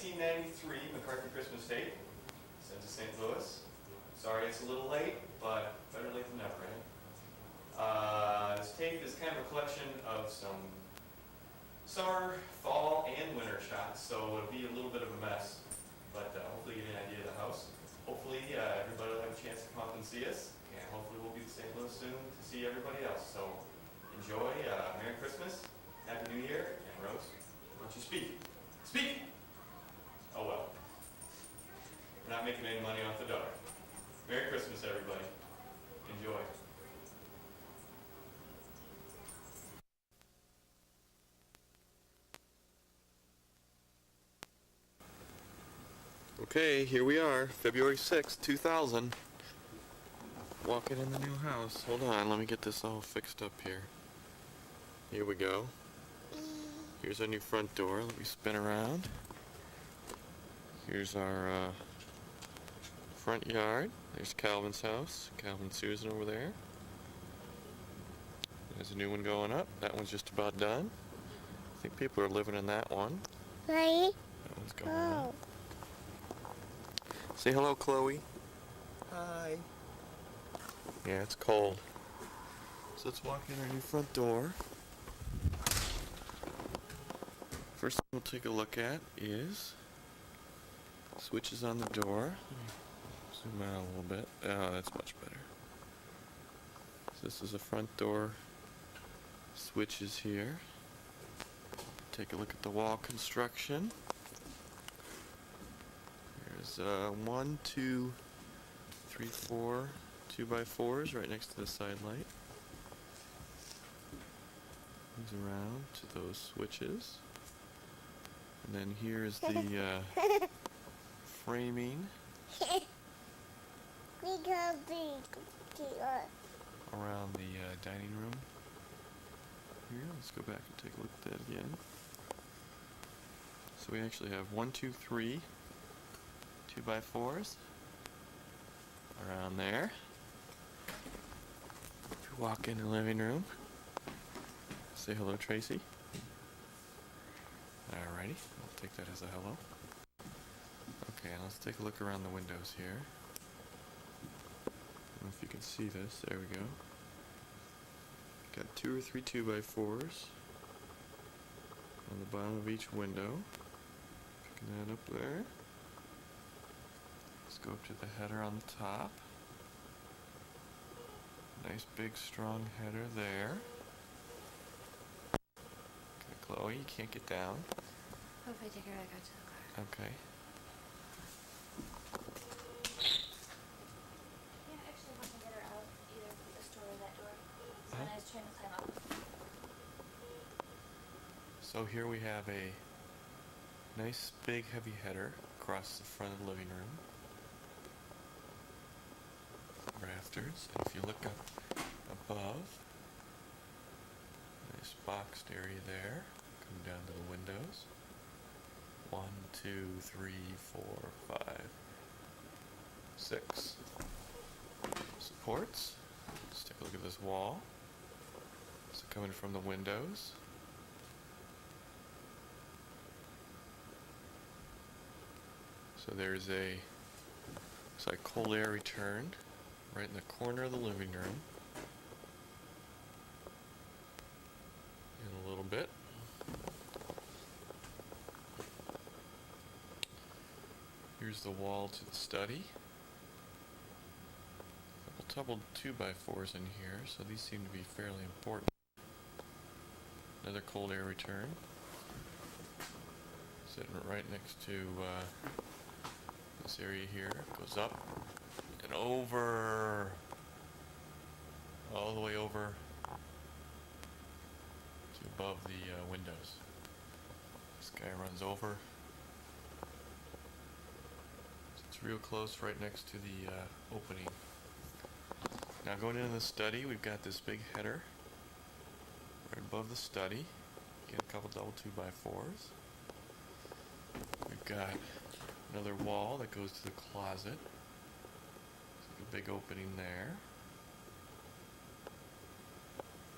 1993 McCarthy Christmas tape, sent to St. Louis. Sorry it's a little late, but better late than never, right? This tape is kind of a collection of some summer, fall, and winter shots, so it'll be a little bit of a mess, but hopefully you get an idea of the house. Hopefully everybody will have a chance to come up and see us, and hopefully we'll be to St. Louis soon to see everybody else. So enjoy, Merry Christmas, Happy New Year, and Rose, why don't you speak? Speak! Oh well. We're not making any money off the daughter. Merry Christmas, everybody. Enjoy. Okay, here we are, February 6th, 2000. Walking in the new house. Hold on, let me get this all fixed up here. Here we go. Here's our new front door. Let me spin around. Here's our front yard. There's Calvin's house. Calvin and Susan over there. There's a new one going up. That one's just about done. I think people are living in that one. Right? That one's going up. Say hello, Chloe. Hi. Yeah, it's cold. So let's walk in our new front door. First thing we'll take a look at is switches on the door. Zoom out a little bit. Oh, that's much better. So this is a front door switches here. Take a look at the wall construction. There's 1, 2, 3, 4 2x4s right next to the side light. Comes around to those switches. And then here's the framing around the dining room. Here, let's go back and take a look at that again. So we actually have 1, 2, 3 2x4s around there. If you walk in the living room, say hello, Tracy. Alrighty, I'll take that as a hello. Okay, let's take a look around the windows here. I don't know if you can see this. There we go. Got 2 or 3 2x4s on the bottom of each window. Picking that up there. Let's go up to the header on the top. Nice big strong header there. Okay, Chloe, you can't get down. What if I take her back out to the car? Okay. Yeah, actually want to get her out either this door or that door. So when I was trying to climb up. So here we have a nice big heavy header across the front of the living room. Rafters, and if you look up above, nice boxed area there. Come down to the windows. 1, 2, 3, 4, 5, 6 supports. Let's take a look at this wall. So coming from the windows. So there's a, it's like cold air return right in the corner of the living room. In a little bit. Here's the wall to the study. Couple 2x4s in here, so these seem to be fairly important. Another cold air return. Sitting right next to this area here. Goes up and over. All the way over to above the windows. This guy runs over. It's real close right next to the opening. Now going into the study, we've got this big header right above the study. Get a couple double 2x4s. We've got another wall that goes to the closet. There's a big opening there.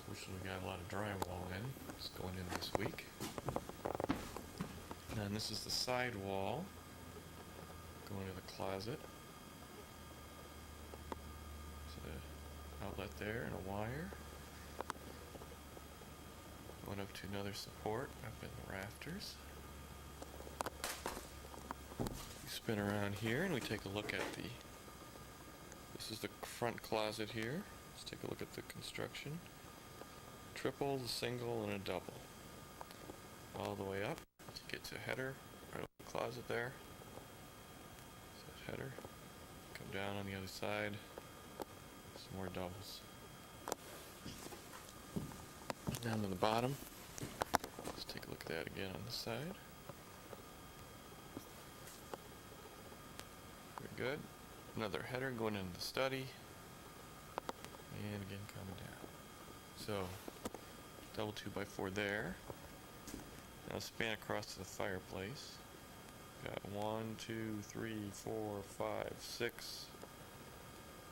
Fortunately, we got a lot of drywall in. It's going in this week. And on And this is the side wall going to the closet. So the outlet there and a wire. Going up to another support up in the rafters. We spin around here and we take a look at this is the front closet here. Let's take a look at the construction. Triple, a single, and a double. All the way up to get to header, right over the closet there. So header, come down on the other side, some more doubles. Down to the bottom, let's take a look at that again on this side. Very good. Another header going into the study, and again coming down. So, double 2x4 there. Now span across to the fireplace. Got 1, 2, 3, 4, 5, 6,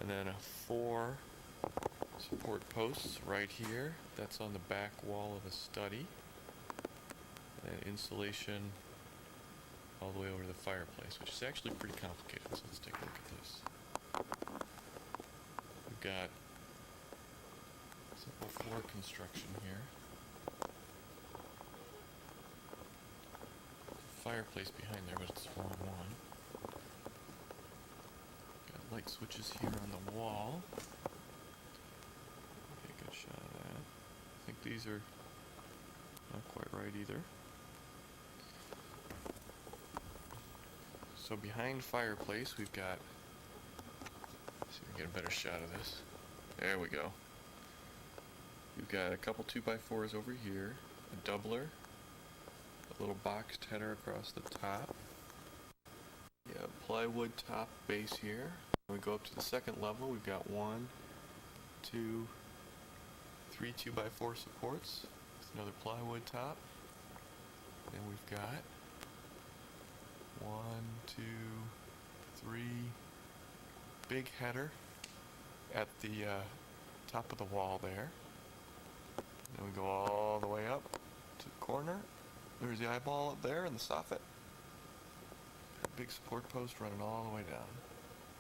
and then 4 support posts right here. That's on the back wall of the study. And insulation all the way over to the fireplace, which is actually pretty complicated. So let's take a look at this. We've got simple floor construction here. Fireplace behind there, but it's the wrong one. Got light switches here on the wall. Okay, good shot of that. I think these are not quite right either. So behind fireplace we've got, let's see if we can get a better shot of this. There we go. We've got a couple 2x4s over here, a doubler, a little boxed header across the top. Yeah, plywood top base here. When we go up to the second level, we've got 1, 2, 3 2x4 supports with another plywood top. Then we've got 1, 2, 3 big header at the top of the wall there. Then we go all the way up to the corner. There's the eyeball up there and the soffit. A big support post running all the way down.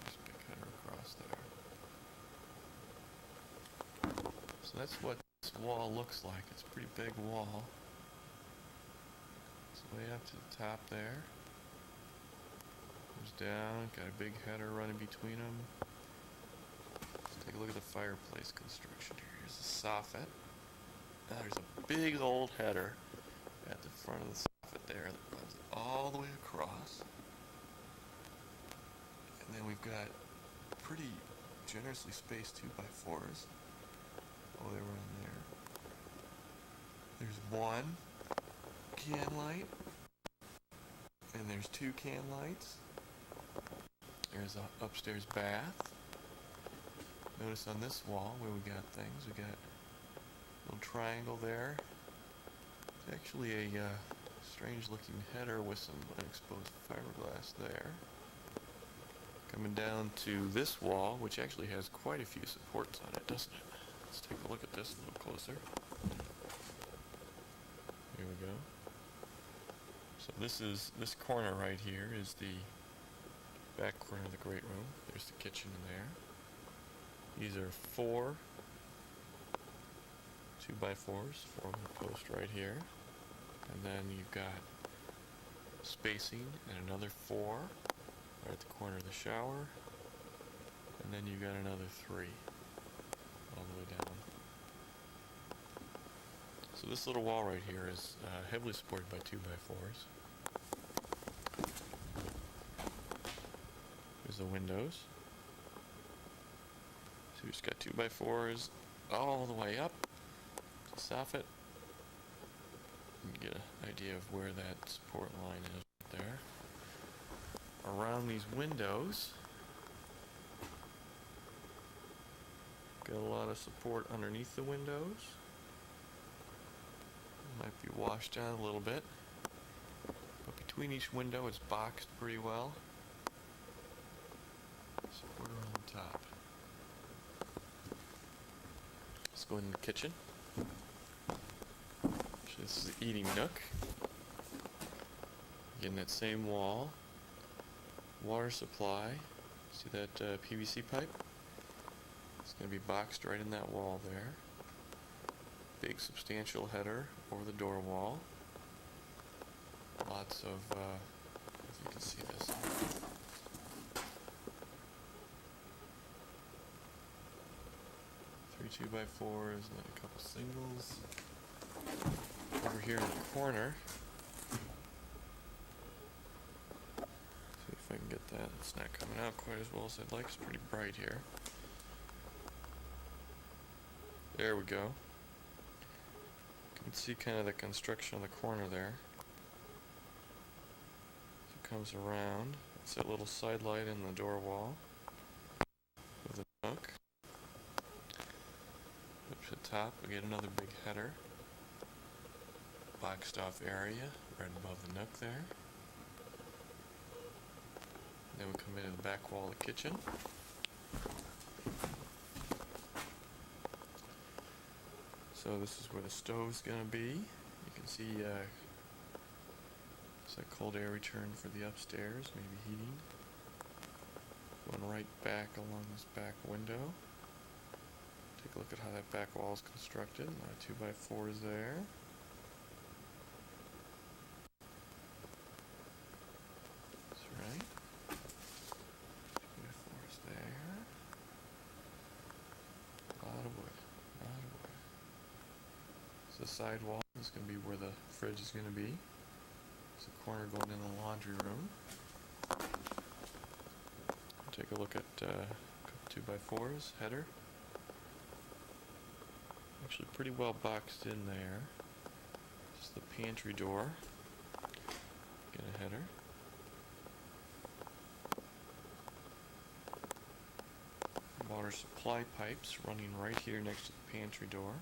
There's a big header across there. So that's what this wall looks like. It's a pretty big wall. It's way up to the top there. Goes down, got a big header running between them. Let's take a look at the fireplace construction here. Here's the soffit. Now there's a big old header at the front of the soffit there that runs all the way across. And then we've got pretty generously spaced 2x4s. Oh, they run there. There's 1 can light. And there's 2 can lights. There's an upstairs bath. Notice on this wall where we got things, we got a little triangle there. It's actually a strange looking header with some unexposed fiberglass there. Coming down to this wall, which actually has quite a few supports on it, doesn't it? Let's take a look at this a little closer. Here we go. So this corner right here is the back corner of the great room. There's the kitchen in there. These are 4 2x4s, 4 on the post right here. And then you've got spacing and another 4 right at the corner of the shower. And then you've got another 3 all the way down. So this little wall right here is heavily supported by 2x4s. Here's the windows. So we've just got 2x4s all the way up to soffit. You can get an idea of where that support line is right there. Around these windows, got a lot of support underneath the windows. Might be washed down a little bit, but between each window it's boxed pretty well. Support around the top. Let's go in the kitchen. This is the eating nook. Again, that same wall. Water supply. See that PVC pipe? It's going to be boxed right in that wall there. Big substantial header over the door wall. Lots of, if you can see this. 3 2x4s and then a couple singles. Over here in the corner. See if I can get that. It's not coming out quite as well as I'd like. It's pretty bright here. There we go. You can see kind of the construction on the corner there. So it comes around. It's that little side light in the door wall with a nook. Up to the top, we get another big header. Boxed off area right above the nook there. Then we come into the back wall of the kitchen. So this is where the stove's going to be. You can see it's a cold air return for the upstairs, maybe heating. Going right back along this back window. Take a look at how that back wall is constructed. A lot of 2x4s there. That's right. 2x4s there. A lot of wood. A lot of wood. So the side wall is going to be where the fridge is going to be. There's a corner going in the laundry room. Take a look at 2x4s, header. Actually pretty well boxed in there. Just the pantry door. Get a header. Water supply pipes running right here next to the pantry door.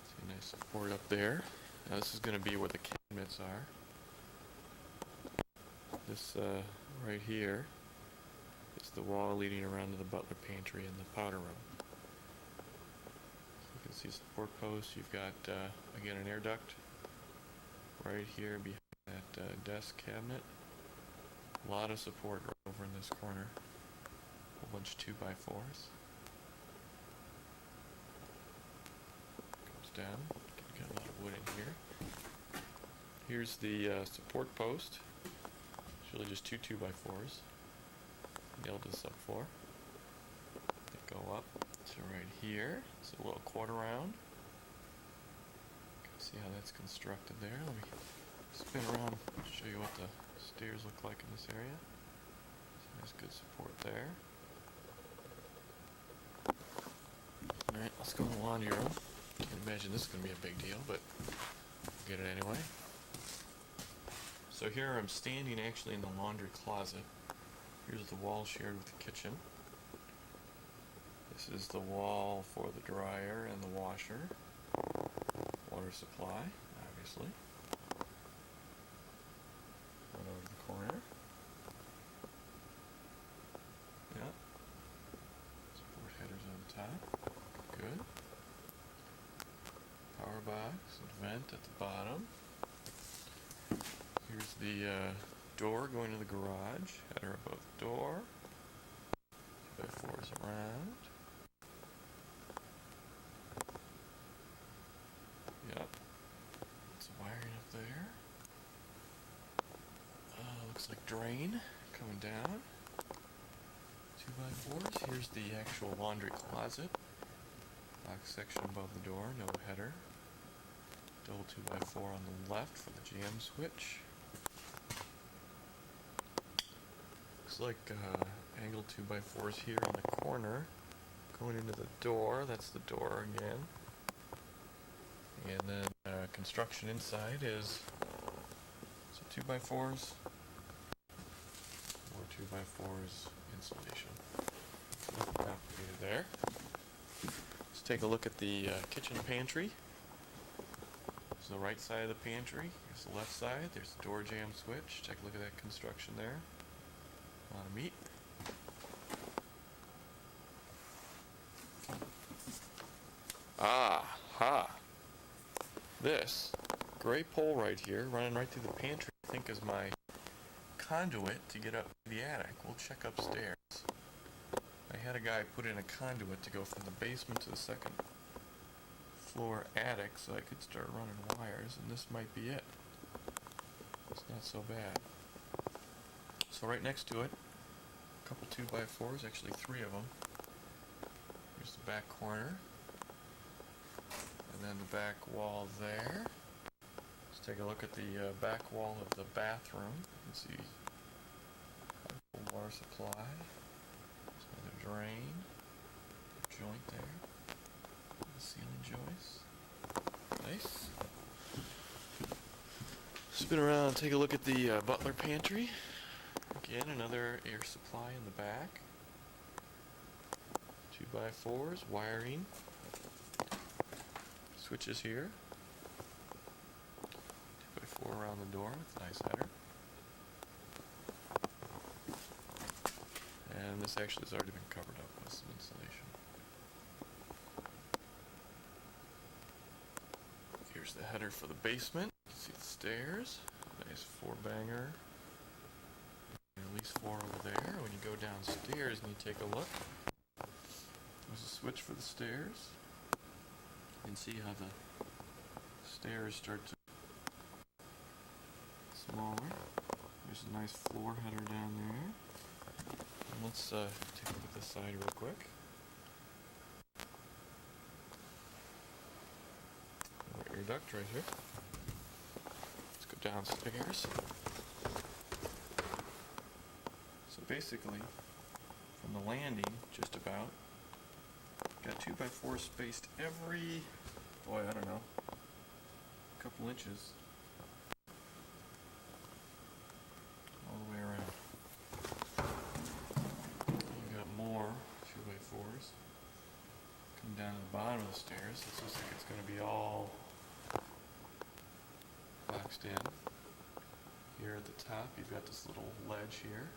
See a nice support up there. Now this is going to be where the cabinets are. This right here is the wall leading around to the butler pantry and the powder room. So you can see support posts. You've got, again, an air duct right here behind that desk cabinet. A lot of support right over in this corner. A whole bunch of 2x4s. Comes down. Got a lot of wood in here. Here's the support post. It's really just two 2x4s. Nailed this up for. They go up to right here. It's a little quarter round. You can see how that's constructed there. Let me spin around and show you what the stairs look like in this area. So there's good support there. Alright, let's go in the laundry room. Can't imagine this is going to be a big deal, but we'll get it anyway. So here I'm standing actually in the laundry closet. Here's the wall shared with the kitchen. This is the wall for the dryer and the washer. Water supply, obviously. One over to the corner. Yep. Support headers on the top. Good. Power box and vent at the bottom. Here's the door going to the garage. Header above the door. 2x4s around. Yep. Some wiring up there. Looks like drain coming down. 2x4s. Here's the actual laundry closet. Box section above the door. No header. Double 2x4 on the left for the jam switch. Looks like angled 2x4s here in the corner. Going into the door. That's the door again. And then construction inside is some 2x4s. More 2x4s insulation. Nothing complicated there. Let's take a look at the kitchen pantry. There's the right side of the pantry. Here's the left side. There's the door jam switch. Take a look at that construction there. A lot of meat. Ah, ha. This gray pole right here, running right through the pantry, I think is my conduit to get up to the attic. We'll check upstairs. I had a guy put in a conduit to go from the basement to the second floor attic so I could start running wires, and this might be it. It's not so bad. So right next to it, a couple 2x4s, actually 3 of them. Here's the back corner. And then the back wall there. Let's take a look at the back wall of the bathroom. You can see a water supply. There's another drain. Joint there. The ceiling joist. Nice. Spin around and take a look at the butler pantry. Again, another air supply in the back. 2x4s, wiring. Switches here. 2x4 around the door with a nice header. And this actually has already been covered up with some insulation. Here's the header for the basement. You can see the stairs. Nice 4-banger. And at least 4 over there. When you go downstairs and you take a look, there's a switch for the stairs. You can see how the stairs start to get smaller. There's a nice floor header down there. And let's take a look at this side real quick. Air duct right here. Let's go downstairs. So basically, from the landing, just about, got 2x4 spaced every, boy, I don't know, couple inches all the way around. You got more 2x4s come down to the bottom of the stairs. This looks like it's going to be all boxed in. Here at the top, you've got this little ledge here.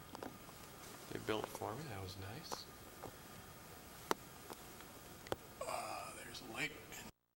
They built for me. That was nice. There's a light.